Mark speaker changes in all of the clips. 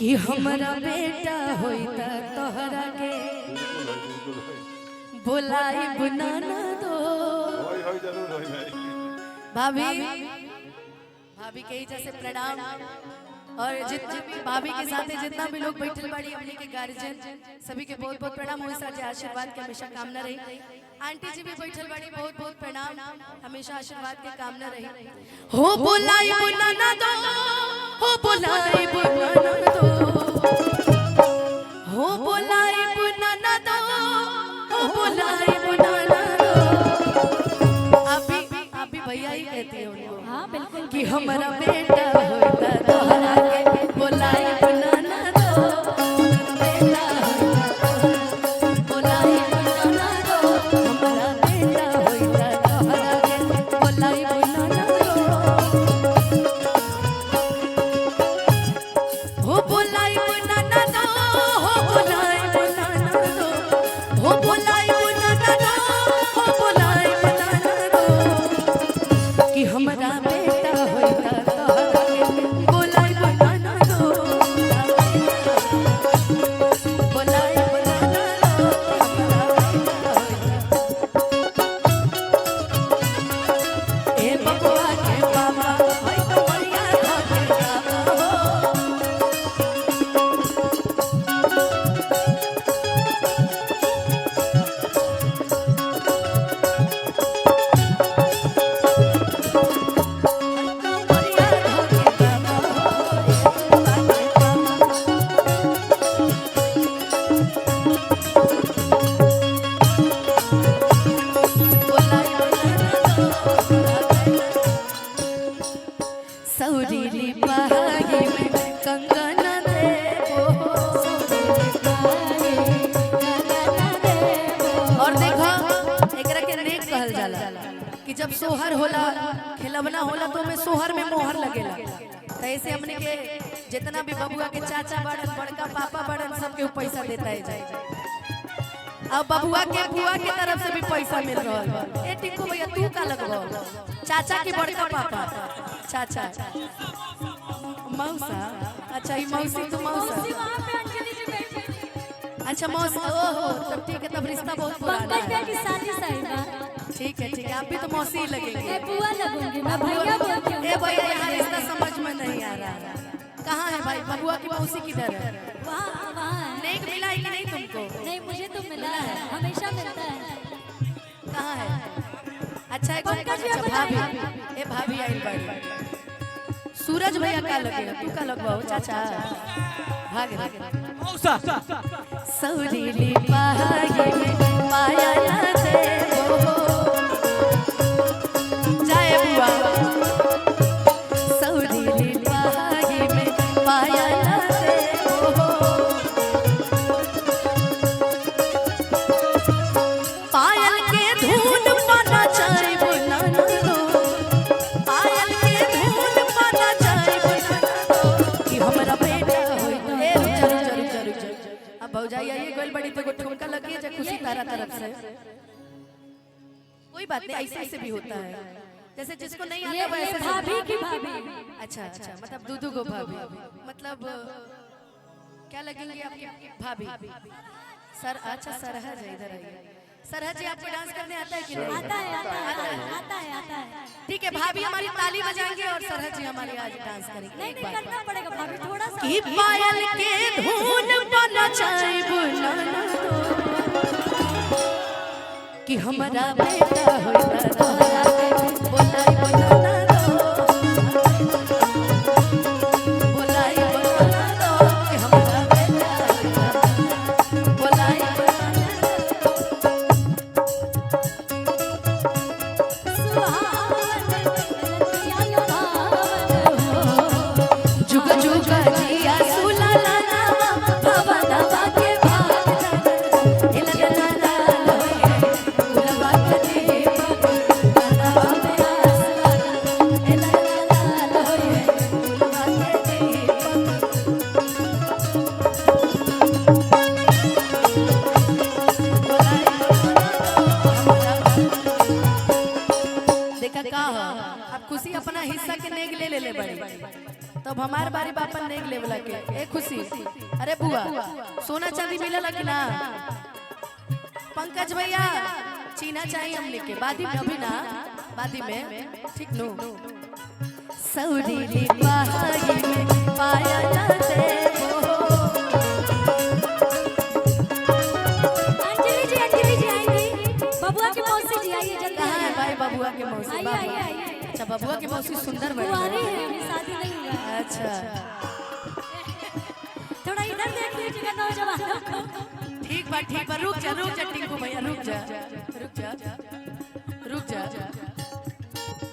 Speaker 1: कि हमारा बेटा होता तोहरा के बुलाई बनाना दो। भाभी भाभी के जैसे प्रणाम और जितना भी भाभी के साथ जितना भी लोग बैठल बाड़ी अपने के गार्जियन सभी के बहुत बहुत प्रणाम। हमेशा जे आशीर्वाद के हमेशा कामना रही। आंटी जी भी बैठल बाड़ी बहुत बहुत प्रणाम। हमेशा आशीर्वाद के कामना रही। हो बुलाई बनाना दो, हो बुलाई बनाना दो, हो बुलाई बनाना दो, हो बुलाई बनाना दो। अभी भैया ही कहते हो। हाँ बिल्कुल कि हमारा बेटा होता तोहरा के बुलाई बनाना दो। बेटा बुलाई बनाना दो, हमारा बेटा होता तोहरा के बुलाई बनाना दो। हो बुलाई बनाना दो, हो बुलाई बनाना दो, हो बुलाई बनाना दो, हो बुलाई बनाना दो। कि हमारा बेटा होता तोहरा के बुलाई बनाना दो। बुलाई बनाना दो, हमारा बेटा होता। ए बबुआ के बाबा होई तो बढ़िया के बाबा हो। सौरीली पहाड़ी में कंगना देवो। और देखो एकरा के नेक कहल जाला कि जब सोहर होला खिलवना होला तो में सोहर में मोहर लगेला। तो ऐसे हमने के जितना भी बबुआ के चाचा बड़न बड़का पापा बड़न सबके पैसा देता है जाए। अब बबुआ के बुआ के तरफ से भी पैसा मिल रहा है। ए टिक्कू भैया तू का लगवा चाचा की बड़का पापा चाचा मौसा। अच्छा ये मौसी तो मौसा। अच्छा मौसा ओहो तब ठीक है। तब रिश्ता बहुत पुराना है। ठीक है आप भी तो मौसी ही लगेंगे।
Speaker 2: बुआ लगूंगी मैं भैया बोलती
Speaker 1: ए भैया यहाँ रिश्ता समझ में नहीं आ रहा। कहाँ है भाई बबुआ की मौसी किधर है?
Speaker 2: वहाँ
Speaker 1: नेक मिला है कि नहीं तुमको?
Speaker 2: नहीं मुझे तो मिला है, हमेशा मिलता है।
Speaker 1: कहाँ है? अच्छा एक अच्छा भाभी ए भाभी आई बाड़ी। सूरज भैया का लगेगा तू का लगवाओ चाचा भाग मौसा। सौरीली पहाड़ी में पाया ना देवो। जाए बुआ सौरीली पहाड़ी में पाया ना देवो। पायल के धुन पाना चाहे बुलाना दो। पायल के धुन पाना चाहे बुलाना दो। कि हमारा बेटा होता ए जरूर अब भौजाई ये गोल बड़ी तो ठुमका लगी है खुशी तारा तरफ से। कोई बात नहीं ऐसे ऐसे भी होता है। जैसे जिसको नहीं आता वैसे
Speaker 2: भाभी की भाभी।
Speaker 1: अच्छा मतलब दूधू को भाभी मतलब क्या लगेंगे आपकी भाभी? सर अच्छा सरहज है इधर आइए। सरहज जी आपको डांस करने आता है कि नहीं?
Speaker 2: आता है।
Speaker 1: ठीक है भाभी हमारी ताली बजाएंगे और सरहज जी हमारी आज डांस करेंगे।
Speaker 2: नहीं करना पड़ेगा भाभी थोड़ा सा।
Speaker 1: कि पायल के धुन पाना चाहे बुलाना दो। कि हमारा बेटा होता तोहरा के बुलाई बनाना दो। बुलाई बनाना दो कि हमारा बेटा होता बुलाई बनाना दो। जुग जुग जिया सुलाला बाबा दादा के भाग इलगना लोए गुलबा के देखा का हो अब खुशी अपना हिस्सा के नेग ले ले बड़ी तो तब हमार बारी बापन नेक लेवल के ए खुशी। अरे बुआ सोना चांदी मिलल कि ना? पंकज भैया चीना चाहिए हमने के बादी में, अभी ना बादी में, ठीक नो। सौरीली पहाड़ी में पाया ना देवो।
Speaker 2: अंजलि जी आएंगी। बबुआ की मौसी जी आइए जल्दी।
Speaker 1: कहाँ है भाई बबुआ के मौसी?
Speaker 2: आइए आइए आइए।
Speaker 1: अच्छा बबुआ की मौसी सुंदर बड़ी
Speaker 2: कुंवारी
Speaker 1: है।
Speaker 2: है, अभी शादी नहीं हुआ।
Speaker 1: अच्छा
Speaker 2: थोड़ा इधर देख लीजिएगा नौजवानों को।
Speaker 1: ठीक बा रुक जा टिंकू भैया रुक जा।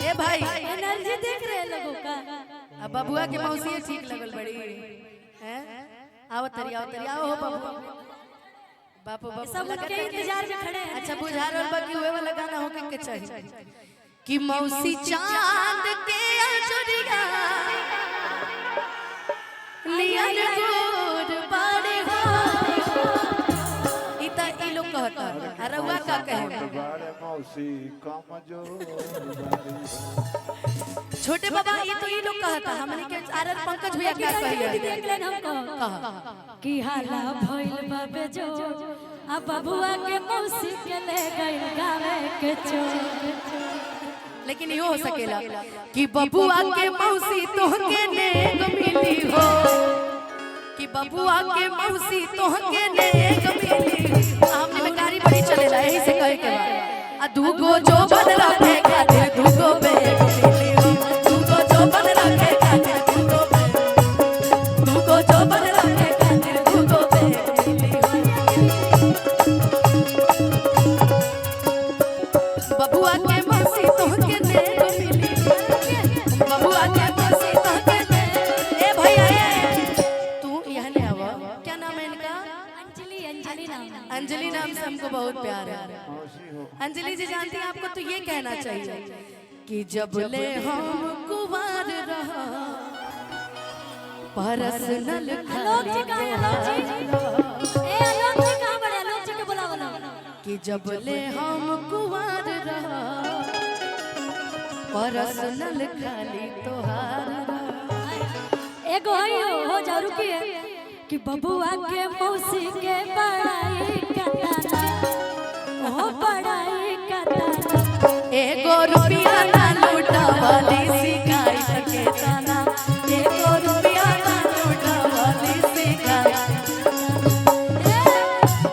Speaker 1: ए भाई
Speaker 2: एनर्जी देख रहे हैं लोगों का।
Speaker 1: अब बबुआ के मौसी ठीक लगल बड़ी हैं। आओ तरी आओ हो बापू
Speaker 2: सब लोग के इंतजार में खड़े हैं।
Speaker 1: अच्छा बुझा रहल बा कि हुए वाला गाना होके के चाहिए कि मौसी चांद के अजरिया लियल गोर पाड़े हो। इता ई लोग कहता अरे हुआ का कहे
Speaker 3: मौसी
Speaker 1: छोटे बाबा ये तो ये लोग कहता हमने के आरत पंकज भैया क्या कहिए
Speaker 2: देख लेन हमको
Speaker 1: कहा
Speaker 2: कि हाला भइल बाबे जो अब बबुआ के मौसी के ले गइल गावे के चो।
Speaker 1: लेकिन यो हो सकेला कि बबुआ के मौसी तोहके नेक मिली हो, कि बबुआ के मौसी तोहके नेक मिली। हमने में गाड़ी बड़ी चलेला यही से कहे के बा। आ दूगो जो बन रखे खातिर दूगो बेग मिली हो, दूगो जो बन रखे खातिर दूगो जो बन रखे खातिर दूगो बेग मिली हो। बबुआ के मौसी तोहके नेक मिली, बबुआ के मौसी तोहके नेक। ए भैया तू यहाँ ले आवा। क्या नाम है इनका?
Speaker 2: अंजलि नाम।
Speaker 1: अंजलि नाम से हमको बहुत प्यार है। अंजलि जी जानती हैं आपको तो ये कहना चाहिए कि जब ले हम कुंवार रहा पर्सनल
Speaker 2: आलोक जी कहाँ हैं? आलोक जी ए आलोक जी कहाँ बड़े? आलोक जी के बुलाओ।
Speaker 1: कि जब ले हम कुंवार रहा पर्सनल खाली तोहार रहा।
Speaker 2: एगो हो जा रुकिए कि बबुआ के मौसी के बड़ाई कताना हो बड़ाई कताना।
Speaker 1: एगो रुपया ना लूटावली सिखाई सके तना, एगो रुपया ना लूटावली सिखाई।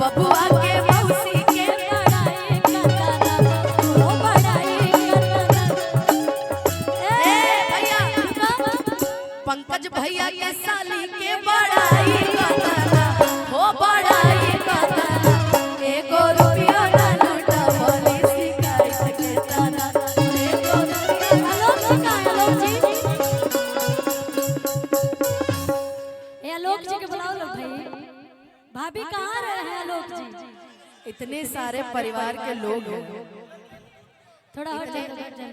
Speaker 1: बबुआ के मौसी के
Speaker 2: बड़ाई कताना हो बड़ाई कताना।
Speaker 1: ए भैया पंकज भैया के साली के बड़ाई कतना हो बड़ाई कतना। एगो रुपया ना लूटावली सिखाई सके तना, एगो रुपया।
Speaker 2: आलोक जी कहाँ हैं? आलोक जी ए आलोक जी के बुलाओ लो भाई। भाभी कहाँ रहे हैं आलोक जी?
Speaker 1: इतने सारे परिवार के लोग हैं,
Speaker 2: थोड़ा और जाओ।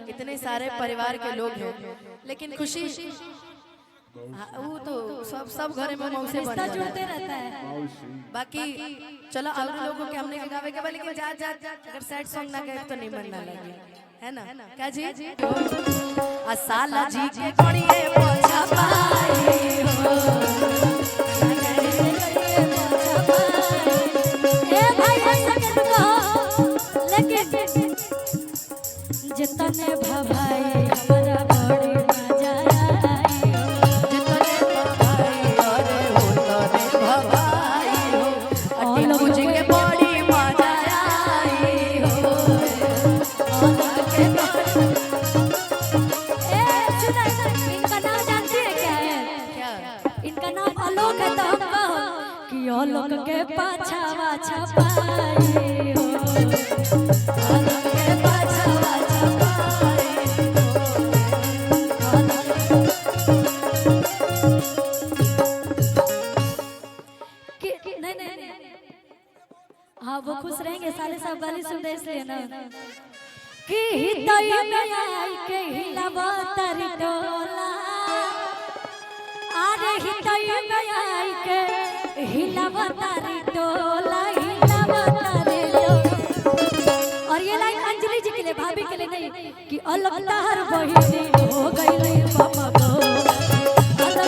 Speaker 1: इतने सारे परिवार के लोग हैं, लेकिन खुशी वो तो सब घर में मौसे बन
Speaker 2: रिश्ता
Speaker 1: जाला।
Speaker 2: जुड़ते रहता है।
Speaker 1: बाकी चलो और लोगों के हमने के गावे के बा, लेकिन जा अगर सैड सॉन्ग ना गाए तो नहीं मन ना लगे, है ना? क्या जी आ साला जी के कोड़िए पोछा पाई हो।
Speaker 2: ए भाई ऐसा कर दो लेकिन जितने भभाई हमारा बड़ी मजा आई हो।
Speaker 1: जितने भभाई अरे होतने भभाई हो, अटी मुझे के बड़ी मजा आई हो।
Speaker 2: सुना इनका नाम जानती है क्या है?
Speaker 1: क्या
Speaker 2: इनका नाम आलोक है। तो हम कहो कि आलोक के पाछा वाछा पाई हो।
Speaker 1: आलोक के पाछा वाछा पाई
Speaker 2: नहीं हाँ वो खुश रहेंगे। साले साहब गाली सुन रहे इसलिए ना कि हितई में आई के हिलावा तारी डोला। अरे हितई में आई के हिलावा तारी डोला, हिलावा तारी डोला। और ये लाइन अंजलि जी के लिए, भाभी के लिए नहीं कि अलग तार बहिनी हो गई रे बाबा गो, अलग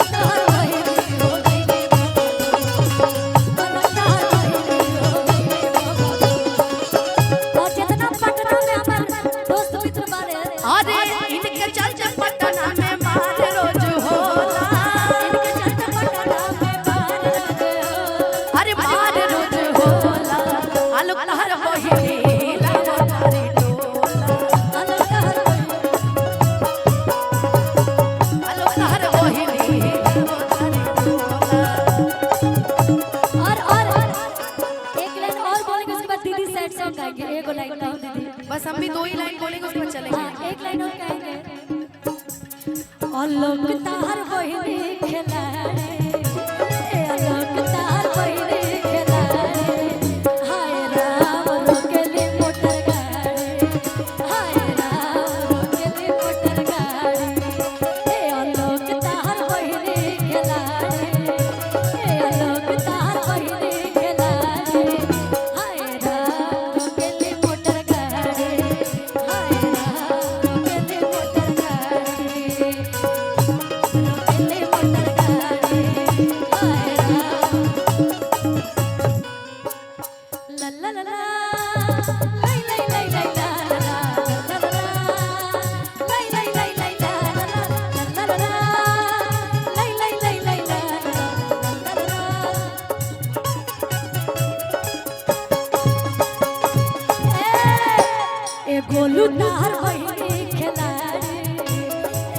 Speaker 2: गोलू तार बहिनी खिलाड़ी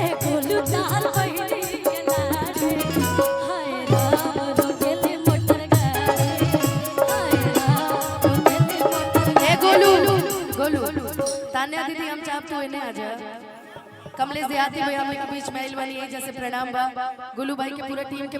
Speaker 2: ए गोलू तार बहिनी खिलाड़ी हाय राम रोकेले मोटर गाड़ी हाय राम रोकेले मोटर
Speaker 1: ए गोलू गोलू तान्या दीदी हम चाहब तू इन्हें आ जा कमलेश देहाती भाई हम के बीच में आइल बानी जैसे प्रणाम बा गोलू भाई के पूरा टीम के